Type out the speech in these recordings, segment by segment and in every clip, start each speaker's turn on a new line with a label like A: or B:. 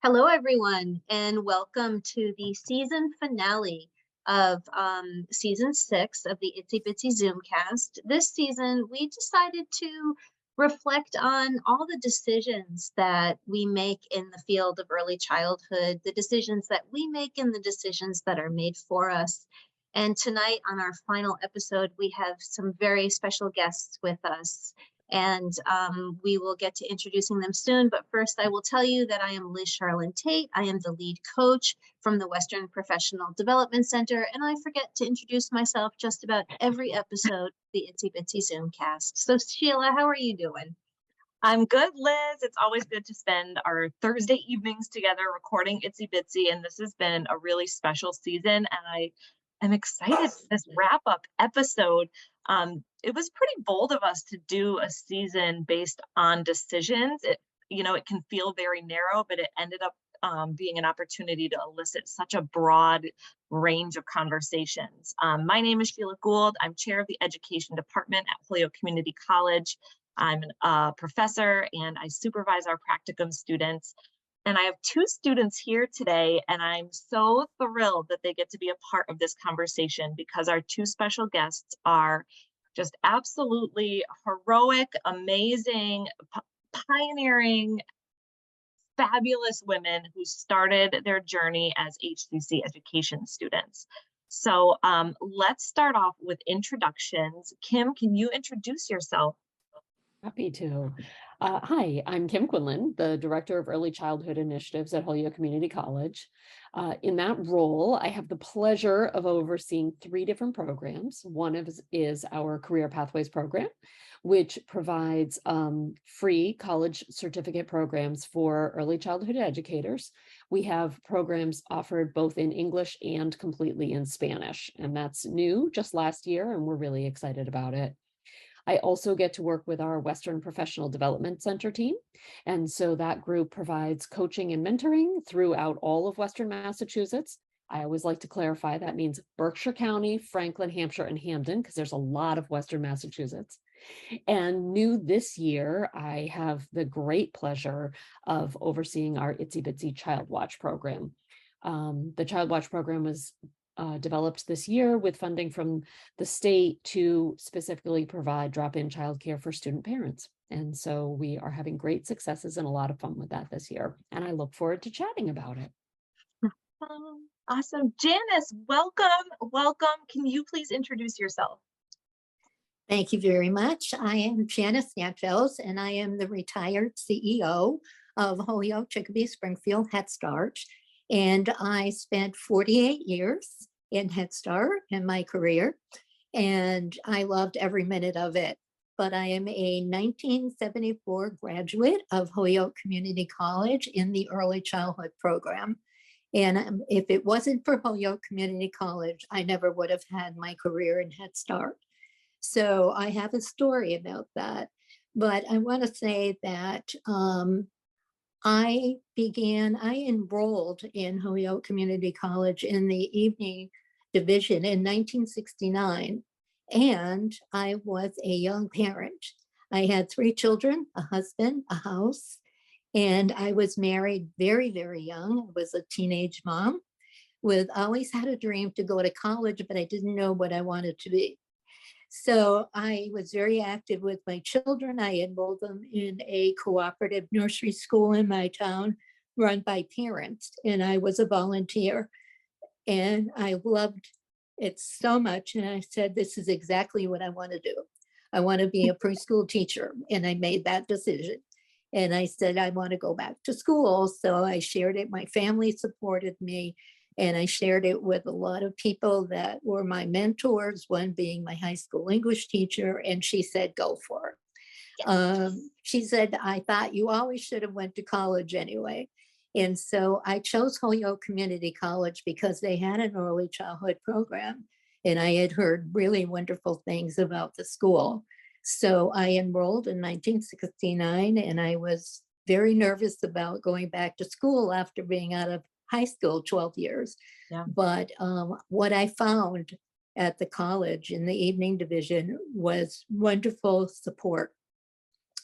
A: Hello, everyone, and welcome to the season finale of season 6 of the Itsy Bitsy Zoomcast. This season, we decided to reflect on all the decisions that we make in the field of early childhood, the decisions that we make, and the decisions that are made for us. And tonight, on our final episode, we have some very special guests with us. And we will get to introducing them soon. But first, I will tell you that I am Liz Charlene Tate. I am the lead coach from the Western Professional Development Center, and I forget to introduce myself just about every episode of the Itsy Bitsy Zoomcast. So Sheila, how are you doing?
B: I'm good, Liz. It's always good to spend our Thursday evenings together recording Itsy Bitsy, and this has been a really special season, and I am excited for this wrap-up episode. It was pretty bold of us to do a season based on decisions. It can feel very narrow, but it ended up being an opportunity to elicit such a broad range of conversations. My name is Sheila Gould. I'm chair of the education department at Holyoke Community College. I'm a professor and I supervise our practicum students. And I have two students here today, and I'm so thrilled that they get to be a part of this conversation because our two special guests are just absolutely heroic, amazing, pioneering, fabulous women who started their journey as HCC education students. So let's start off with introductions. Kimm, can you introduce yourself?
C: Happy to. Hi, I'm Kimm Quinlan, the Director of Early Childhood Initiatives at Holyoke Community College. In that role, I have the pleasure of overseeing three different programs. One is our Career Pathways program, which provides free college certificate programs for early childhood educators. We have programs offered both in English and completely in Spanish, and that's new just last year, and we're really excited about it. I also get to work with our Western Professional Development Center team. And so that group provides coaching and mentoring throughout all of Western Massachusetts. I always like to clarify that means Berkshire County, Franklin, Hampshire, and Hampden, because there's a lot of Western Massachusetts. And new this year, I have the great pleasure of overseeing our Itsy Bitsy Child Watch program. The Child Watch program was developed this year with funding from the state to specifically provide drop-in childcare for student parents. And so we are having great successes and a lot of fun with that this year. And I look forward to chatting about it.
B: Awesome. Janis, welcome. Welcome. Can you please introduce yourself?
D: Thank you very much. I am Janis Santos, and I am the retired CEO of Holyoke Chicopee Springfield Head Start. And I spent 48 years in Head Start in my career, and I loved every minute of it. But I am a 1974 graduate of Holyoke Community College in the early childhood program. And if it wasn't for Holyoke Community College, I never would have had my career in Head Start. So I have a story about that. But I want to say that I enrolled in Holyoke Community College in the evening division in 1969, and I was a young parent. I had 3 children, a husband, a house, and I was married very, very young. I was a teenage mom always had a dream to go to college, but I didn't know what I wanted to be. So I was very active with my children. I enrolled them in a cooperative nursery school in my town run by parents, and I was a volunteer. And I loved it so much. And I said, this is exactly what I want to do. I want to be a preschool teacher. And I made that decision. And I said, I want to go back to school. So I shared it. My family supported me. And I shared it with a lot of people that were my mentors, one being my high school English teacher. And she said, go for it. She said, I thought you always should have went to college anyway. And so I chose Holyoke Community College because they had an early childhood program. And I had heard really wonderful things about the school. So I enrolled in 1969, and I was very nervous about going back to school after being out of high school 12 years.
B: Yeah.
D: But what I found at the college in the evening division was wonderful support,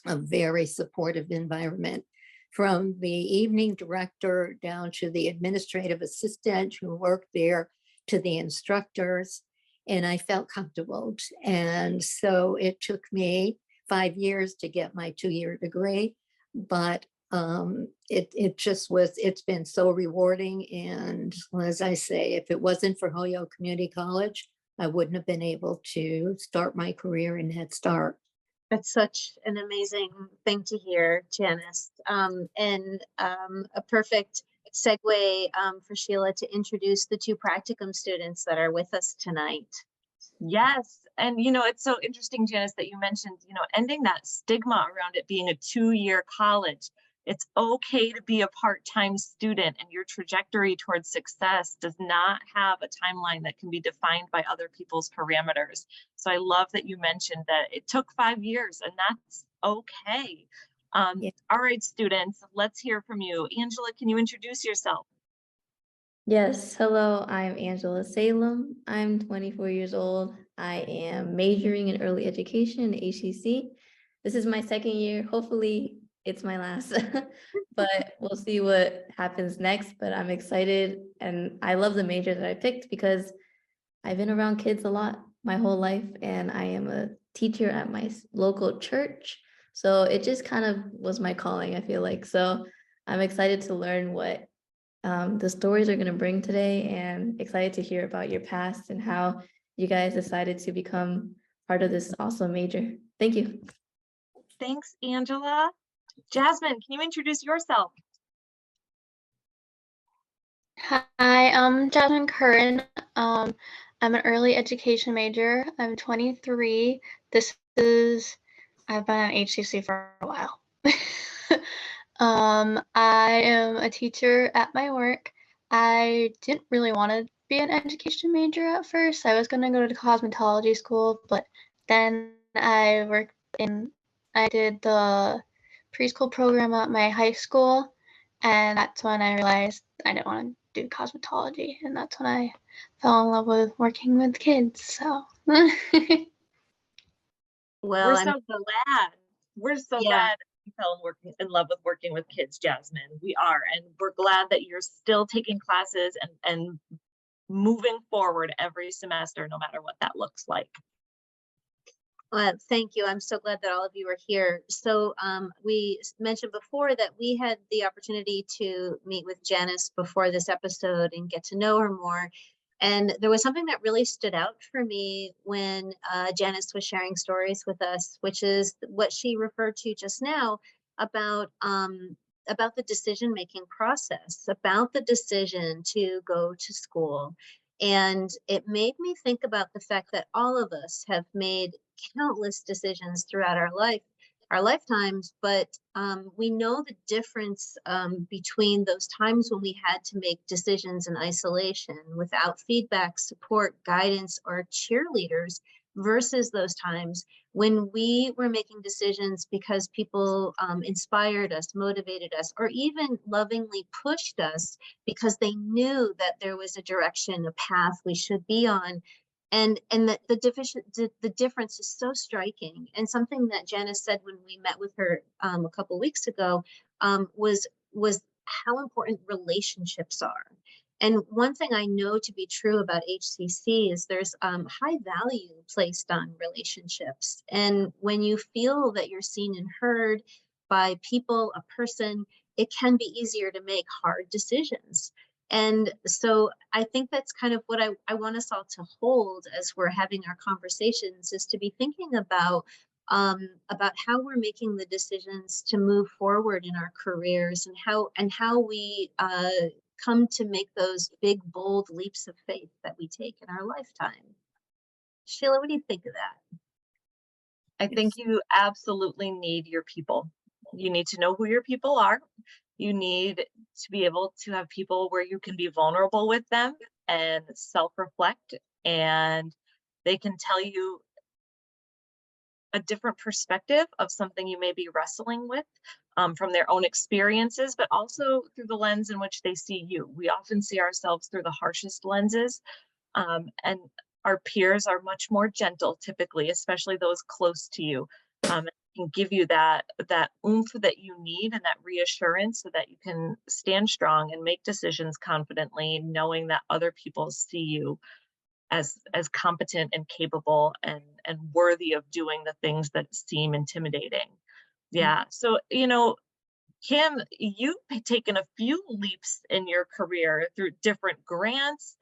D: a very supportive environment, from the evening director down to the administrative assistant who worked there to the instructors, and I felt comfortable. And so it took me 5 years to get my 2-year degree, but it just was, it's been so rewarding. And as I say, if it wasn't for Holyoke Community College, I wouldn't have been able to start my career in Head Start.
A: That's such an amazing thing to hear, Janis. And a perfect segue for Sheila to introduce the two practicum students that are with us tonight.
B: Yes. And, it's so interesting, Janis, that you mentioned, ending that stigma around it being a 2-year college. It's okay to be a part-time student, and your trajectory towards success does not have a timeline that can be defined by other people's parameters. So I love that you mentioned that it took 5 years, and that's okay.
D: Yeah.
B: All right, students, let's hear from you. Angela, can you introduce yourself?
E: Yes, hello, I'm Angela Salem. I'm 24 years old. I am majoring in early education in HCC. This is my second year. Hopefully it's my last, but we'll see what happens next. But I'm excited, and I love the major that I picked because I've been around kids a lot my whole life, and I am a teacher at my local church. So it just kind of was my calling, I feel like. So I'm excited to learn what the stories are going to bring today, and excited to hear about your past and how you guys decided to become part of this awesome major. Thank you.
B: Thanks, Angela. Jasmine, can you introduce yourself?
F: Hi, I'm Jasmine Curran. I'm an early education major. I'm 23. I've been at HCC for a while. I am a teacher at my work. I didn't really want to be an education major at first. I was going to go to cosmetology school, but then I did the preschool program at my high school, and that's when I realized I didn't want to do cosmetology, and that's when I fell in love with working with kids. So
A: Well,
B: We're
A: I'm
B: so glad. We're so
A: Yeah.
B: glad you fell in love with working with kids, Jasmine. We are, and we're glad that you're still taking classes and moving forward every semester, no matter what that looks like.
A: Thank you. I'm so glad that all of you are here. So we mentioned before that we had the opportunity to meet with Janis before this episode and get to know her more. And there was something that really stood out for me when Janis was sharing stories with us, which is what she referred to just now about the decision-making process, about the decision to go to school. And it made me think about the fact that all of us have made countless decisions throughout our lifetimes, but we know the difference between those times when we had to make decisions in isolation without feedback, support, guidance, or cheerleaders versus those times when we were making decisions because people inspired us, motivated us, or even lovingly pushed us because they knew that there was a direction, a path we should be on. And the difference is so striking. And something that Janis said when we met with her a couple weeks ago was how important relationships are. And one thing I know to be true about HCC is there's high value placed on relationships. And when you feel that you're seen and heard by people, a person, it can be easier to make hard decisions. And so I think that's kind of what I want us all to hold as we're having our conversations, is to be thinking about how we're making the decisions to move forward in our careers, and how we come to make those big, bold leaps of faith that we take in our lifetime. Sheila, what do you think of that?
B: I think you absolutely need your people. You need to know who your people are. You need to be able to have people where you can be vulnerable with them and self-reflect, and they can tell you a different perspective of something you may be wrestling with from their own experiences, but also through the lens in which they see you. We often see ourselves through the harshest lenses, and our peers are much more gentle typically, especially those close to you. can give you that oomph that you need and that reassurance so that you can stand strong and make decisions confidently, knowing that other people see you as competent and capable and worthy of doing the things that seem intimidating. Yeah. So, Kimm, you've taken a few leaps in your career through different grants.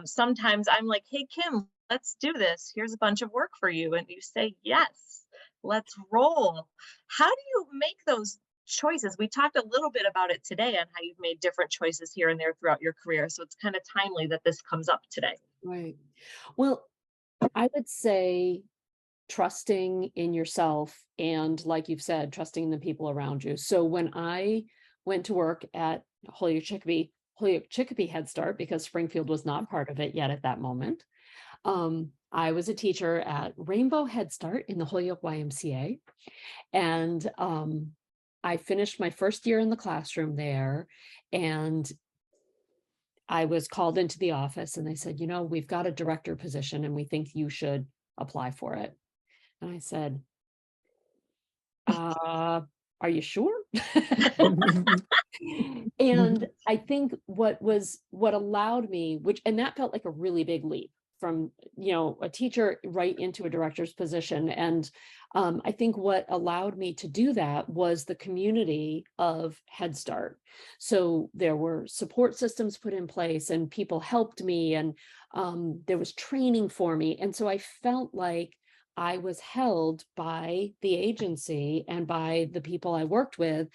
B: Sometimes I'm like, hey, Kimm, let's do this. Here's a bunch of work for you. And you say, yes, let's roll. How do you make those choices? We talked a little bit about it today on how you've made different choices here and there throughout your career. So it's kind of timely that this comes up today.
C: Right. Well, I would say trusting in yourself and, like you've said, trusting the people around you. So when I went to work at Holyoke Chicopee Head Start, because Springfield was not part of it yet at that moment, I was a teacher at Rainbow Head Start in the Holyoke YMCA. And I finished my first year in the classroom there, and I was called into the office and they said, we've got a director position and we think you should apply for it. And I said, are you sure? And I think what allowed me, and that felt like a really big leap from, a teacher right into a director's position. And I think what allowed me to do that was the community of Head Start. So there were support systems put in place and people helped me, and there was training for me. And so I felt like I was held by the agency and by the people I worked with,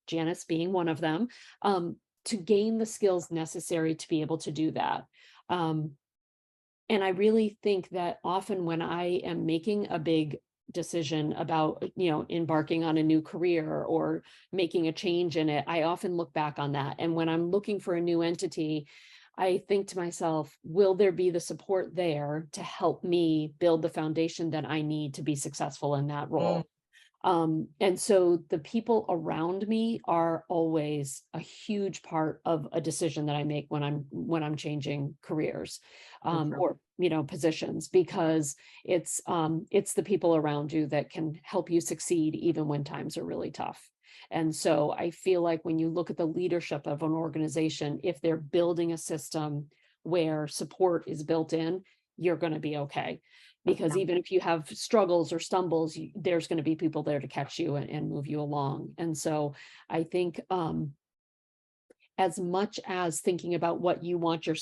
C: Janis being one of them, to gain the skills necessary to be able to do that. And I really think that often when I am making a big decision about, embarking on a new career or making a change in it, I often look back on that. And when I'm looking for a new entity, I think to myself, will there be the support there to help me build the foundation that I need to be successful in that role? And so the people around me are always a huge part of a decision that I make when I'm changing careers, or positions, because it's the people around you that can help you succeed even when times are really tough. And so I feel like when you look at the leadership of an organization, if they're building a system where support is built in, you're going to be okay. Because even if you have struggles or stumbles, there's going to be people there to catch you and move you along. And so I think as much as thinking about what you want your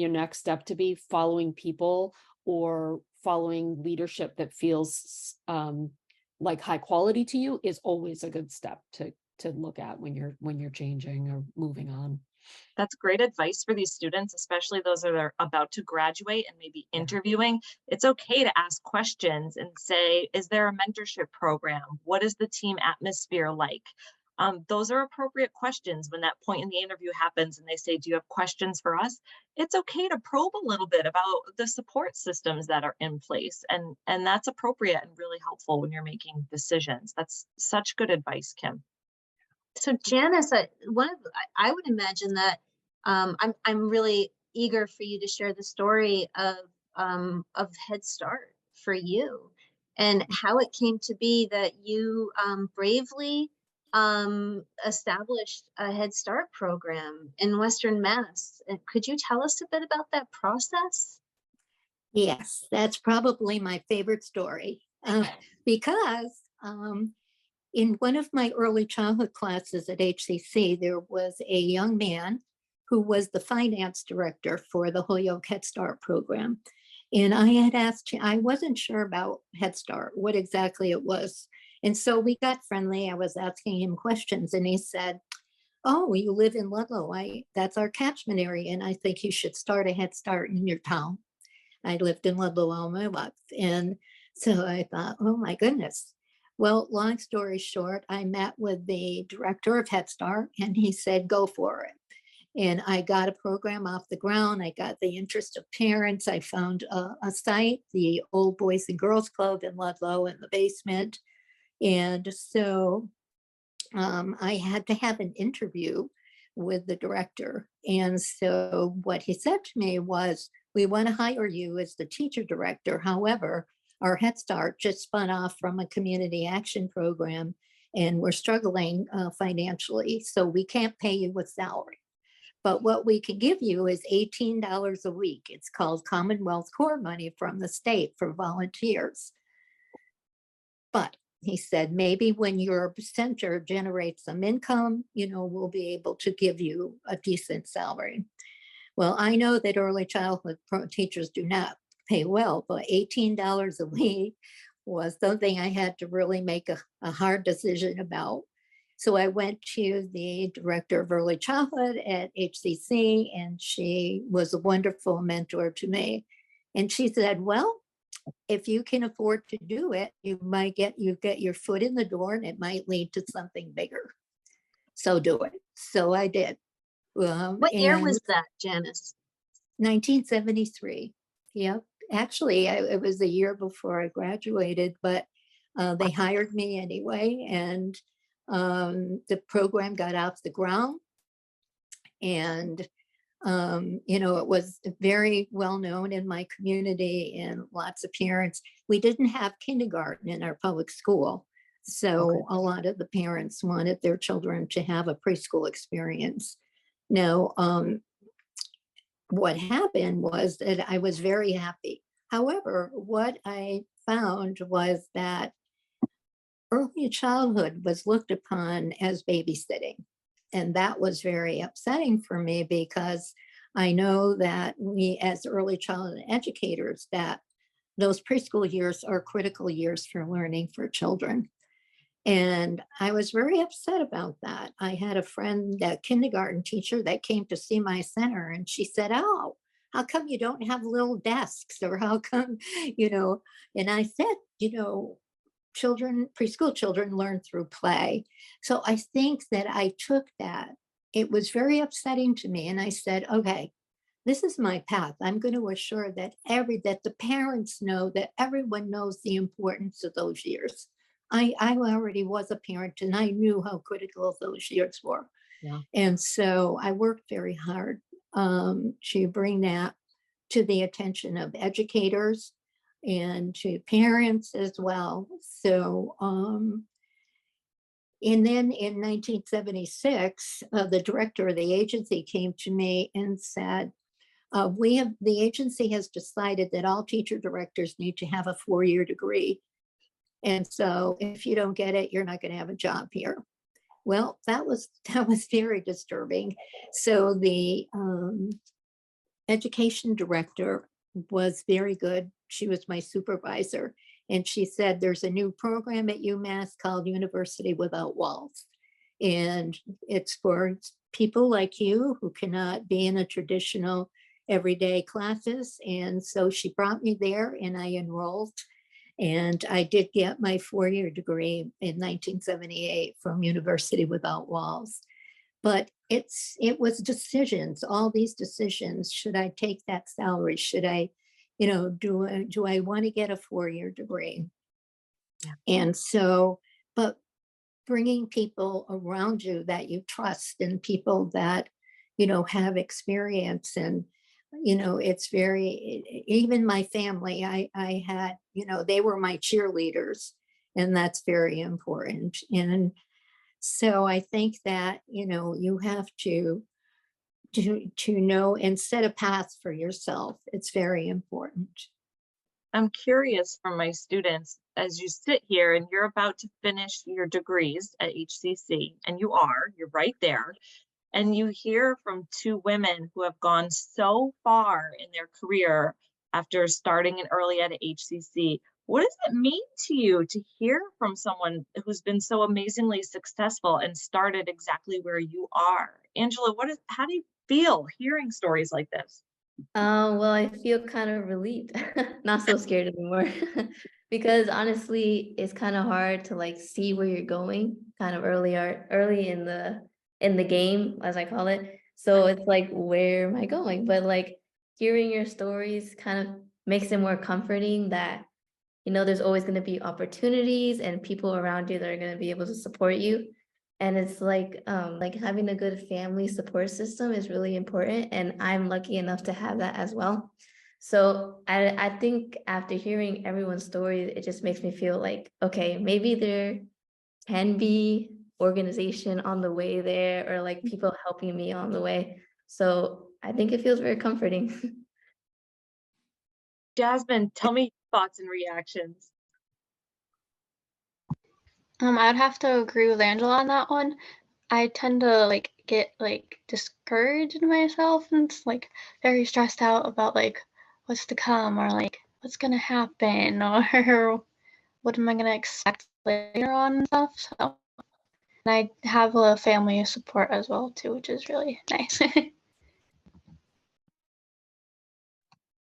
C: next step to be, following people or following leadership that feels like high quality to you is always a good step to look at when you're changing or moving on.
B: That's great advice for these students, especially those that are about to graduate and maybe interviewing. It's okay to ask questions and say, is there a mentorship program? What is the team atmosphere like? Those are appropriate questions when that point in the interview happens and they say, do you have questions for us? It's okay to probe a little bit about the support systems that are in place. And that's appropriate and really helpful when you're making decisions. That's such good advice, Kimm.
A: So Janis, I would imagine that I'm really eager for you to share the story of Head Start for you and how it came to be that you bravely established a Head Start program in Western Mass. And could you tell us a bit about that process?
D: Yes, that's probably my favorite story because in one of my early childhood classes at HCC, there was a young man who was the finance director for the Holyoke Head Start program. And I had asked him, I wasn't sure about Head Start, what exactly it was. And so we got friendly. I was asking him questions and he said, oh, you live in Ludlow. That's our catchment area. And I think you should start a Head Start in your town. I lived in Ludlow all my life. And so I thought, oh my goodness. Well, long story short, I met with the director of Head Start and he said, go for it. And I got a program off the ground. I got the interest of parents. I found a site, the Old Boys and Girls Club in Ludlow in the basement. And so I had to have an interview with the director. And so what he said to me was, we want to hire you as the teacher director. However, our Head Start just spun off from a community action program, and we're struggling financially, so we can't pay you with salary. But what we can give you is $18 a week. It's called Commonwealth Core money from the state for volunteers. But he said, maybe when your center generates some income, we'll be able to give you a decent salary. Well, I know that early childhood teachers do not pay well, but $18 a week was something I had to really make a hard decision about. So I went to the director of early childhood at HCC, and she was a wonderful mentor to me. And she said, well, if you can afford to do it, you get your foot in the door, and it might lead to something bigger. So do it. So I did.
A: What year was that, Janis?
D: 1973. Yep. Actually, it was a year before I graduated, but they hired me anyway, and the program got off the ground, and it was very well known in my community, and lots of parents. We didn't have kindergarten in our public school, so a lot of the parents wanted their children to have a preschool experience. Now, what happened was that I was very happy. However, what I found was that early childhood was looked upon as babysitting. And that was very upsetting for me, because I know that we as early childhood educators, that those preschool years are critical years for learning for children. And I was very upset about that. I had a friend, that kindergarten teacher, that came to see my center, and she said, oh, how come you don't have little desks? Or how come, and I said, preschool children learn through play. So I think that I took that. It was very upsetting to me. And I said, okay, this is my path. I'm going to assure that the parents know, that everyone knows the importance of those years. I already was a parent, and I knew how critical those years were.
A: Yeah.
D: And so I worked very hard to bring that to the attention of educators and to parents as well. So, and then in 1976, the director of the agency came to me and said, the agency has decided that all teacher directors need to have a 4-year degree. And so if you don't get it, you're not going to have a job here. Well, that was very disturbing. So the education director was very good. She was my supervisor. And she said, there's a new program at UMass called University Without Walls. And it's for people like you who cannot be in a traditional everyday classes. And so she brought me there, and I enrolled. And I did get my 4-year degree in 1978 from University Without Walls. But it was decisions, all these decisions. Should I take that salary? Should I, do I want to get a 4-year degree?
A: Yeah.
D: And so, but bringing people around you that you trust, and people that, have experience, and it's even my family, I had, they were my cheerleaders, and that's very important. And so I think that, you have to know and set a path for yourself. It's very important.
B: I'm curious from my students, as you sit here and you're about to finish your degrees at HCC, and you're right there. And you hear from two women who have gone so far in their career after starting in early ed at HCC. What does it mean to you to hear from someone who's been so amazingly successful and started exactly where you are? Angela, how do you feel hearing stories like this?
E: Well, I feel kind of relieved, not so scared anymore, because honestly, it's kind of hard to see where you're going kind of early in the game, as I call it. So it's like, where am I going? But hearing your stories kind of makes it more comforting that, there's always going to be opportunities and people around you that are going to be able to support you. And it's like having a good family support system is really important. And I'm lucky enough to have that as well. So I think after hearing everyone's stories, it just makes me feel like, okay, maybe there can be organization on the way there, or like people helping me on the way. So I think it feels very comforting.
B: Jasmine, tell me your thoughts and reactions.
F: I'd have to agree with Angela on that one. I tend to like get like discouraged in myself and like very stressed out about like what's to come or like what's gonna happen or what am I gonna expect later on and stuff. So, and I have a family of support as well too, which is really nice.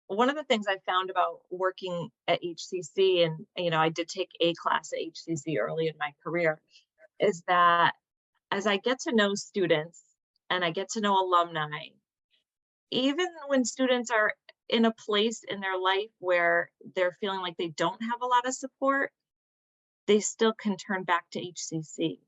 B: One of the things I found about working at HCC, and I did take a class at HCC early in my career, is that as I get to know students and I get to know alumni, even when students are in a place in their life where they're feeling like they don't have a lot of support, they still can turn back to HCC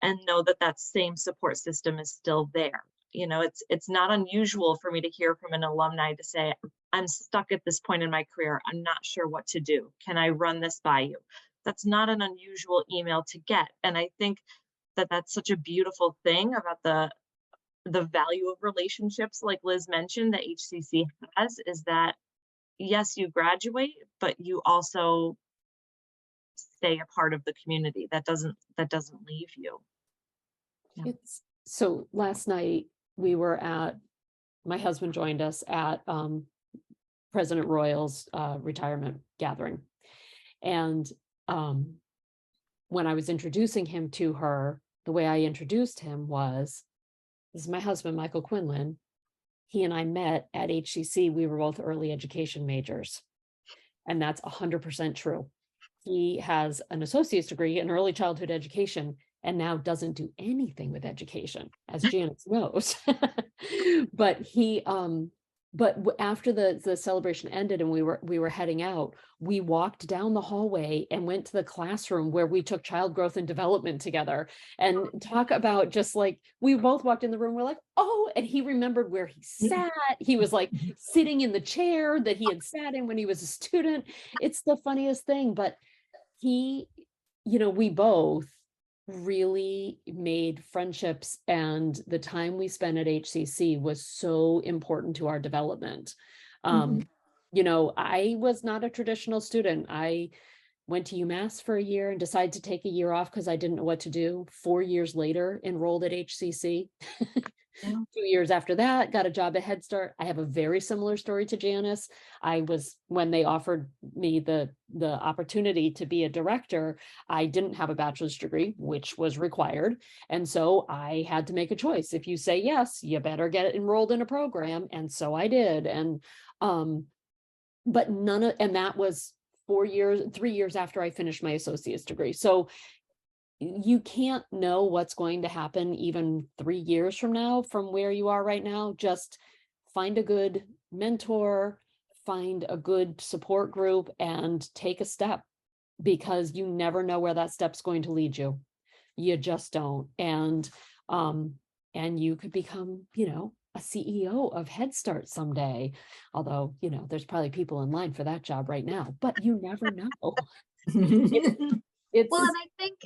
B: and know that that same support system is still there. It's not unusual for me to hear from an alumni to say, I'm stuck at this point in my career. I'm not sure what to do. Can I run this by you? That's not an unusual email to get. And I think that that's such a beautiful thing about the value of relationships, like Liz mentioned, that HCC has, is that yes, you graduate, but you also stay a part of the community. That doesn't leave you. Yeah.
C: So last night my husband joined us at President Royal's retirement gathering. And when I was introducing him to her, the way I introduced him was, this is my husband, Michael Quinlan. He and I met at HCC. We were both early education majors. And that's 100% true. He has an associate's degree in early childhood education and now doesn't do anything with education, as Janis knows. But after the celebration ended and we were heading out, we walked down the hallway and went to the classroom where we took child growth and development together, and talk about just like, we both walked in the room, we're like, oh, and he remembered where he sat. He was like sitting in the chair that he had sat in when he was a student. It's the funniest thing, but we both really made friendships, and the time we spent at HCC was so important to our development. I was not a traditional student. I went to UMass for a year and decided to take a year off because I didn't know what to do. 4 years later, enrolled at HCC.
B: Yeah.
C: 2 years after that, got a job at Head Start. I have a very similar story to Janis. When they offered me the opportunity to be a director, I didn't have a bachelor's degree, which was required. And so I had to make a choice. If you say yes, you better get enrolled in a program. And so I did. And, but that was 3 years after I finished my associate's degree. So you can't know what's going to happen even 3 years from now from where you are right now. Just find a good mentor, find a good support group, and take a step, because you never know where that step's going to lead you. You just don't. And you could become, a CEO of Head Start someday. Although, there's probably people in line for that job right now, but you never know.
A: Well, and I think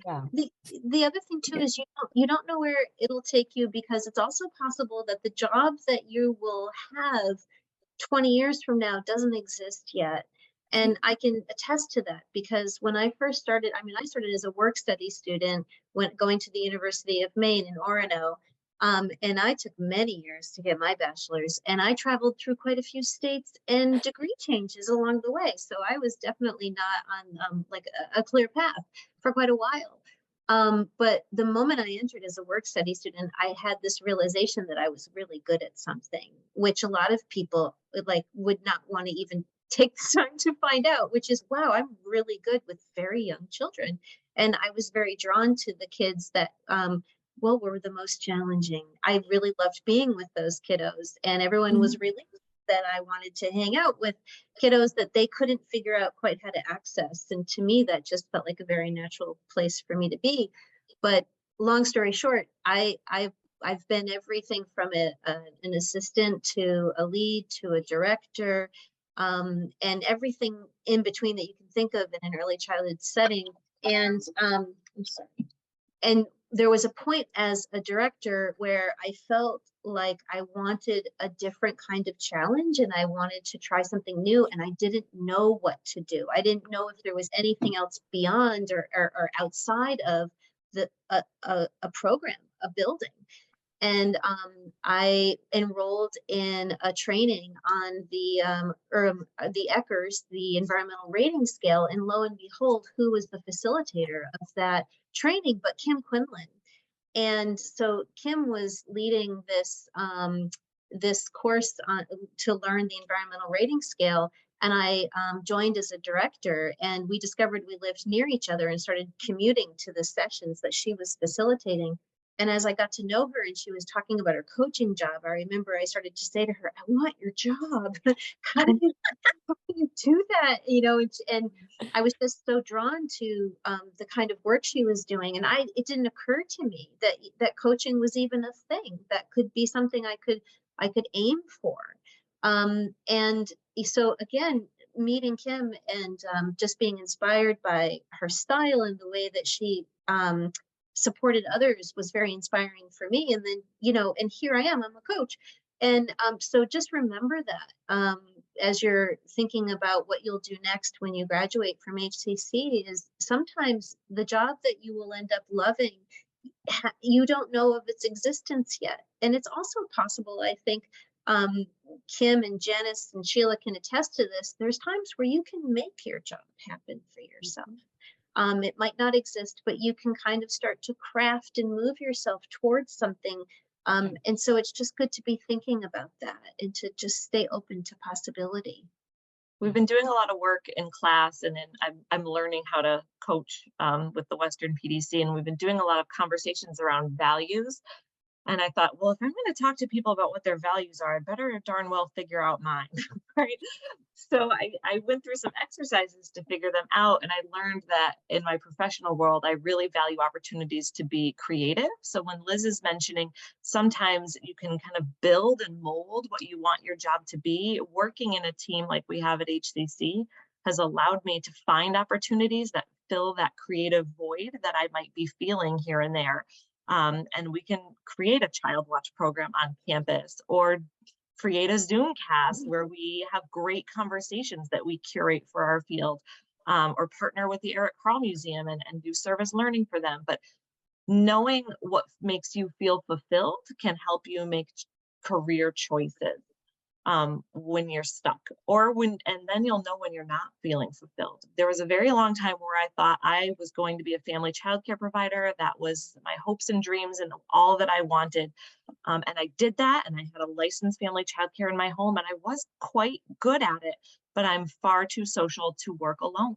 A: the other thing too is you don't know where it'll take you, because it's also possible that the job that you will have 20 years from now doesn't exist yet. And I can attest to that, because when I first started, I started as a work study student going to the University of Maine in Orono. And I took many years to get my bachelor's, and I traveled through quite a few states and degree changes along the way. So I was definitely not on like a clear path for quite a while. But the moment I entered as a work study student, I had this realization that I was really good at something, which a lot of people would not want to even take the time to find out, which is, wow, I'm really good with very young children. And I was very drawn to the kids that were the most challenging. I really loved being with those kiddos, and everyone was relieved that I wanted to hang out with kiddos that they couldn't figure out quite how to access. And to me, that just felt like a very natural place for me to be. But long story short, I've been everything from an assistant to a lead to a director and everything in between that you can think of in an early childhood setting. And I'm sorry. And there was a point as a director where I felt like I wanted a different kind of challenge, and I wanted to try something new, and I didn't know what to do. I didn't know if there was anything else beyond or outside of a program, a building. And I enrolled in a training on the ECHRS, the environmental rating scale, and lo and behold, who was the facilitator of that training but Kimm Quinlan. And so Kimm was leading this course to learn the environmental rating scale, and I joined as a director, and we discovered we lived near each other and started commuting to the sessions that she was facilitating. And as I got to know her and she was talking about her coaching job, I remember I started to say to her, I want your job. How do you do that? You know, and I was just so drawn to the kind of work she was doing. And it didn't occur to me that coaching was even a thing that could be something I could aim for. And so again, meeting Kimm and just being inspired by her style and the way that she supported others was very inspiring for me. And then, you know, and here I am, I'm a coach. And so just remember that as you're thinking about what you'll do next when you graduate from HCC, is sometimes the job that you will end up loving, you don't know of its existence yet. And it's also possible, I think, Kimm and Janis and Sheila can attest to this, there's times where you can make your job happen for yourself. It might not exist, but you can kind of start to craft and move yourself towards something. And so it's just good to be thinking about that and to just stay open to possibility.
B: We've been doing a lot of work in class, and then I'm learning how to coach with the Western PDC, and we've been doing a lot of conversations around values. And I thought, well, if I'm going to talk to people about what their values are, I better darn well figure out mine, right? So I went through some exercises to figure them out. And I learned that in my professional world, I really value opportunities to be creative. So when Liz is mentioning, sometimes you can kind of build and mold what you want your job to be. Working in a team like we have at HCC has allowed me to find opportunities that fill that creative void that I might be feeling here and there. And we can create a child watch program on campus, or create a Zoomcast where we have great conversations that we curate for our field, or partner with the Eric Carle Museum and do service learning for them. But knowing what makes you feel fulfilled can help you make career choices when you're stuck, and then you'll know when you're not feeling fulfilled. There was a very long time where I thought I was going to be a family childcare provider. That was my hopes and dreams and all that I wanted. And I did that, and I had a licensed family childcare in my home, and I was quite good at it, but I'm far too social to work alone.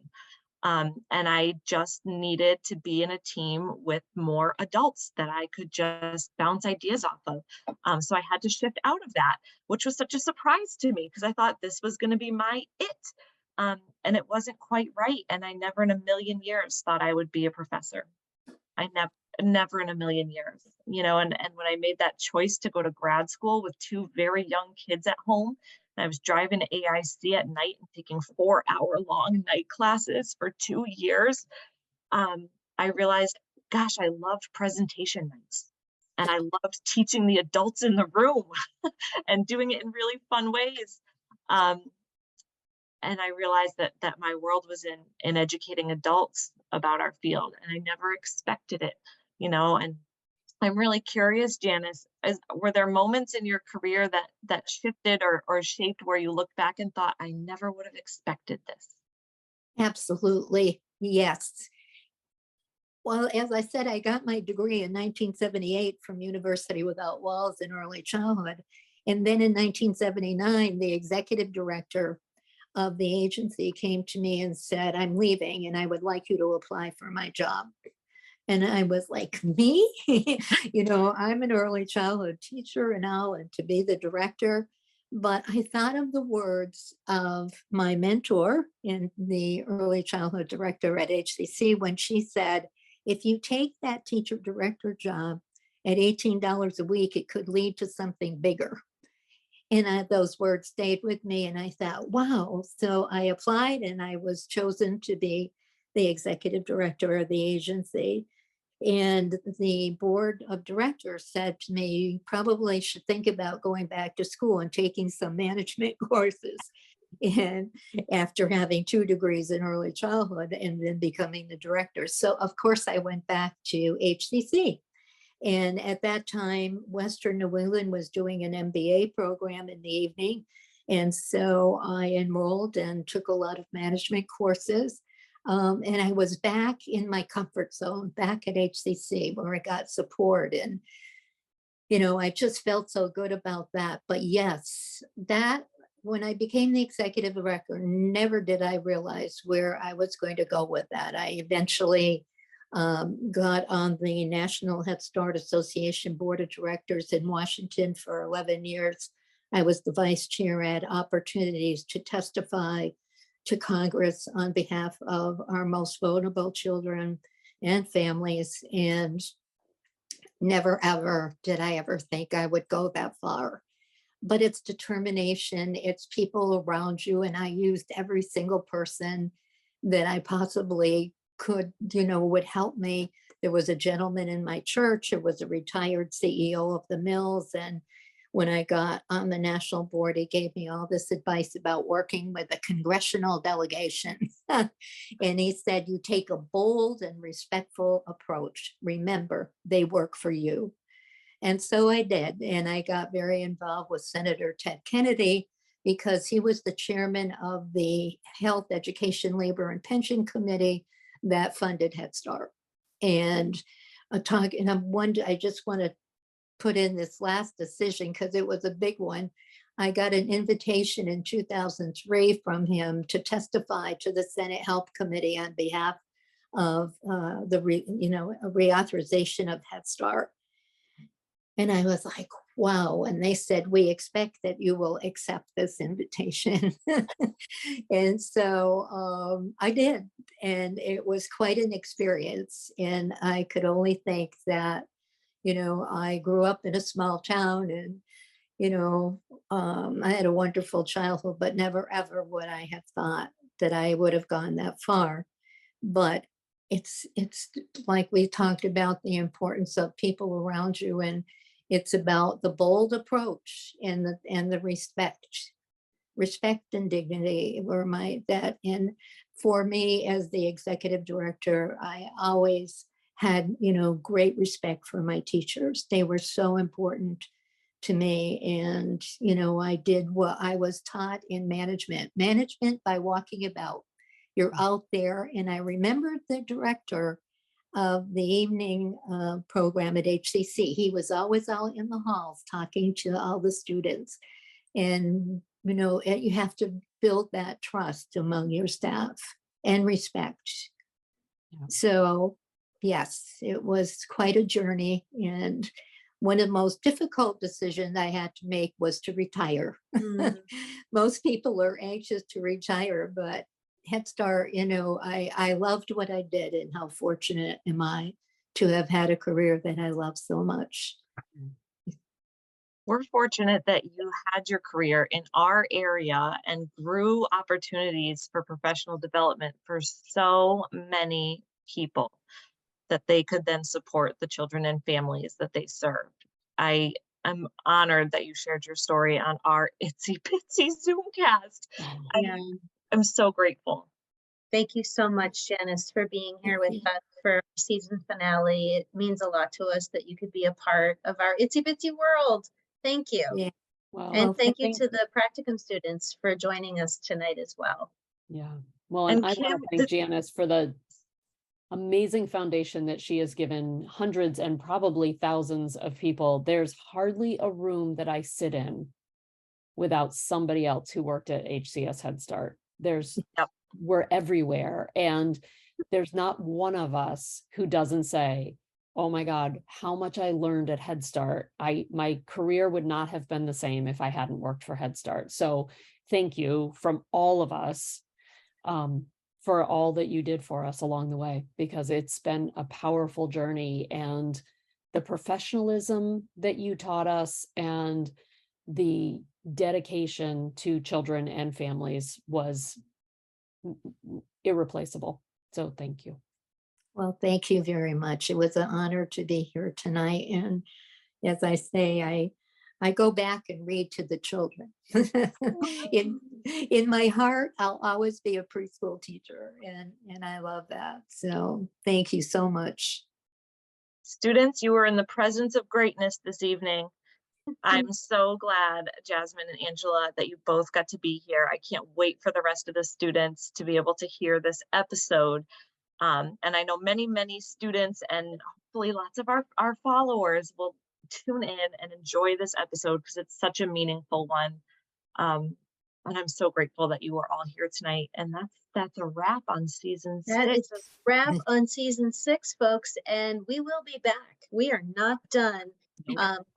B: And I just needed to be in a team with more adults that I could just bounce ideas off of. So I had to shift out of that, which was such a surprise to me because I thought this was going to be my it. And it wasn't quite right. And I never in a million years thought I would be a professor. I never in a million years, you know, and when I made that choice to go to grad school with two very young kids at home, and I was driving to AIC at night and taking 4-hour-long night classes for 2 years, I realized, gosh, I loved presentation nights, and I loved teaching the adults in the room and doing it in really fun ways. And I realized that my world was in educating adults about our field, and I never expected it, you know. And I'm really curious, Janis, were there moments in your career that shifted or shaped where you look back and thought, I never would have expected this?
D: Absolutely, yes. Well, as I said, I got my degree in 1978 from University Without Walls in early childhood. And then in 1979, the executive director of the agency came to me and said, I'm leaving and I would like you to apply for my job. And I was like, me? You know, I'm an early childhood teacher and now to be the director. But I thought of the words of my mentor and the early childhood director at HCC when she said, if you take that teacher director job at $18 a week, it could lead to something bigger. And those words stayed with me, and I thought, wow. So I applied, and I was chosen to be the executive director of the agency. And the board of directors said to me, you probably should think about going back to school and taking some management courses. And after having 2 degrees in early childhood and then becoming the director. So of course I went back to HCC. And at that time, Western New England was doing an MBA program in the evening. And so I enrolled and took a lot of management courses. And I was back in my comfort zone, back at HCC, where I got support. And, I just felt so good about that. But yes, that when I became the executive director, never did I realize where I was going to go with that. I eventually got on the National Head Start Association Board of Directors in Washington for 11 years. I was the vice chair, had opportunities to testify to Congress on behalf of our most vulnerable children and families. And never, ever did I ever think I would go that far. But it's determination, it's people around you. And I used every single person that I possibly could, would help me. There was a gentleman in my church, it was a retired CEO of the Mills. And when I got on the national board, he gave me all this advice about working with a congressional delegation. And he said, you take a bold and respectful approach. Remember, they work for you. And so I did. And I got very involved with Senator Ted Kennedy because he was the chairman of the Health, Education, Labor, and Pension Committee that funded Head Start. And I just want to put in this last decision because it was a big one. I got an invitation in 2003 from him to testify to the Senate Health Committee on behalf of the reauthorization of Head Start. And I was like, wow. And they said, we expect that you will accept this invitation. And so I did. And it was quite an experience. And I could only think that, I grew up in a small town and, I had a wonderful childhood, but never, ever would I have thought that I would have gone that far. But it's like we talked about the importance of people around you, and it's about the bold approach and the respect and dignity and for me as the executive director, I always had, great respect for my teachers. They were so important to me. And, I did what I was taught in management by walking about. You're out there. And I remember the director of the evening program at HCC. He was always out in the halls talking to all the students. And, you have to build that trust among your staff and respect. Yeah. So, yes, it was quite a journey. And one of the most difficult decisions I had to make was to retire. Most people are anxious to retire, but Head Start, I loved what I did, and how fortunate am I to have had a career that I love so much.
B: We're fortunate that you had your career in our area and grew opportunities for professional development for so many people that they could then support the children and families that they served. I am honored that you shared your story on our Itsy Bitsy Zoomcast. I'm so grateful.
A: Thank you so much, Janis, for being here with us for our season finale. It means a lot to us that you could be a part of our Itsy Bitsy world. Thank you. Yeah. Wow. And thank you to the practicum students for joining us tonight as well.
C: Yeah. Well, and I want to thank Janis for the amazing foundation that she has given hundreds and probably thousands of people. There's hardly a room that I sit in without somebody else who worked at HCS Head Start. We're everywhere. And there's not one of us who doesn't say, oh my God, how much I learned at Head Start. My career would not have been the same if I hadn't worked for Head Start. So thank you from all of us for all that you did for us along the way, because it's been a powerful journey. And the professionalism that you taught us and the dedication to children and families was irreplaceable. So thank you.
D: Well, thank you very much. It was an honor to be here tonight. And as I say, I go back and read to the children. In my heart, I'll always be a preschool teacher, and I love that. So thank you so much.
B: Students, you were in the presence of greatness this evening. I'm so glad, Jasmine and Angela, that you both got to be here. I can't wait for the rest of the students to be able to hear this episode. And I know many students and hopefully lots of our followers will tune in and enjoy this episode because it's such a meaningful one. And I'm so grateful that you are all here tonight. And that's a wrap on season 6.
A: That is a wrap on season 6, folks, and we will be back. We are not done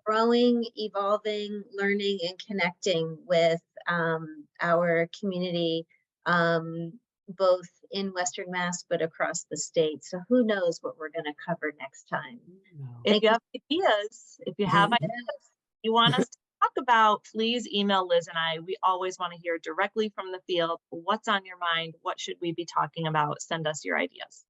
A: growing, evolving, learning, and connecting with our community, both in Western Mass, but across the state. So who knows what we're going to cover next time.
B: If you have ideas, if you have ideas you want us to talk about, please email Liz and I. We always want to hear directly from the field. What's on your mind? What should we be talking about? Send us your ideas.